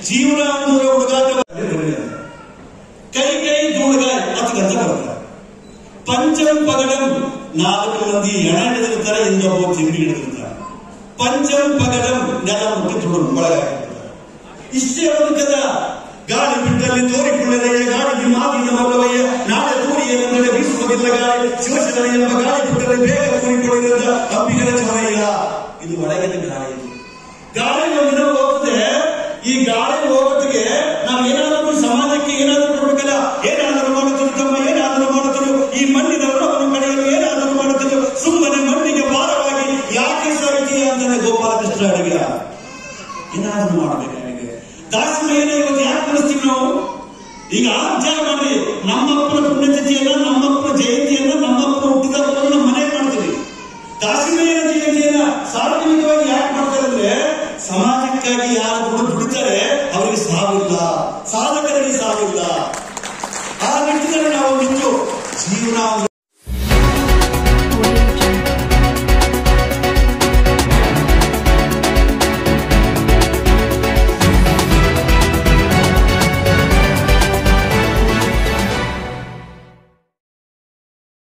ಜೀವನ ಹುಡುಗಾಟ ಕೈ ಕೈ ಧೂಳಗಾಯ 10 ಗಂಟೆ ಬರ್ತಾರೆ. ಪಂಚಂ ಪಗಡಂ 4 ಮಂದಿ ಎಣ ಹಿಡಿದಿರ್ತಾರೆ, ಇನ್ನೊಬ್ಬ ತಿಂಡಿ ಹಿಡಿದಿರ್ತಾರೆ. ಪಂಚಂ ಪಗಡಂ ನೆಲ ಮುಟ್ಟಿ ತುಳು ಒಳಗಾಗಿರ್ತಾರೆ. ಇಷ್ಟೇ ಬದುಕದ ಗಾಳಿ ಬಿಟ್ಟಲ್ಲಿ ತೋರಿಕೊಳ್ಳದಯ್ಯ, ಗಾಳಿಗೆ ಮಾತಿನ ಬಲ್ಲವಯ್ಯ, ನಾಳೆ ತೂರಿ ಏನೆಂದರೆ ಬೀಸುವುದಿಲ್ಲ ಗಾಳಿ, ಶಿವಶರಣ ಎಂಬ ಗಾಳಿ ಬಿಟ್ಟರೆ ಬೇಗ ತೂರಿಕೊಳ್ಳದ ಅಂಬಿಗರ ಚೊರೆಯ. ಇದು ಒಳಗಿನ ಗಾಳಿ. ಗಾಳಿ ನಮ್ಮಿನ ಹೋಗುತ್ತೆ. ಈ ಗಾಳಿ ಹೋಗೋದಕ್ಕೆ ನಾವು ಏನಾದರೂ ಸಮಾಜಕ್ಕೆ ಏನಾದರೂ ಕೊಡಬೇಕಲ್ಲ. ಏನಾದರೂ ಮಾಡುತ್ತರು ತಮ್ಮ, ಏನಾದರೂ ಮಾಡುತ್ತರು ಈ ಮಣ್ಣಿನ ಋಣವನ್ನು ಪಡೆಯಲು ಏನಾದರೂ ಮಾಡುತ್ತರು. ಸುಮ್ಮನೆ ಮಣ್ಣಿಗೆ ಭಾರವಾಗಿ ಯಾಕೆ ಸಾಗಿದೆಯಾ ಅಂತಾನೆ ಗೋಪಾಲಕೃಷ್ಣ ಅಡಿಗ ಏನಾದರೂ ಮಾಡಬೇಕಾಗಿದೆ. ದಾಸಮಯ್ಯನ ಇವತ್ತು ಯಾಕೆ ಕಳಿಸ್ತೀವಿ ನಾವು? ಈಗ ವಿಚಾರ ಮಾಡಿ, ನಮ್ಮಪ್ಪನ ಪುಣ್ಯತಿಥಿಯನ್ನ, ನಮ್ಮಪ್ಪನ ಜಯಂತಿಯನ್ನ, ನಮ್ಮಪ್ಪನ ಹುಟ್ಟಿದ ಹಬ್ಬವನ್ನು ನಮ್ಮ ಮನೆ ಮಾಡ್ತೀವಿ. ದಾಸಮಯ್ಯನ ಜಯಂತಿಯನ್ನ ಸಾರ್ವಜನಿಕವಾಗಿ ಯಾಕೆ ಮಾಡ್ತಾರೆ ಅಂದ್ರೆ, ಸಮಾಜಕ್ಕಾಗಿ ಯಾರು ದುಡಿತಾರೆ ಅವರಿಗೆ ಸಾವಿಲ್ಲ, ಸಾಧಕರಿಗೆ ಸಾವಿಲ್ಲ. ಆ ನಿಟ್ಟಿನಲ್ಲಿ ನಾವು ನಿಂತು ಜೀವನ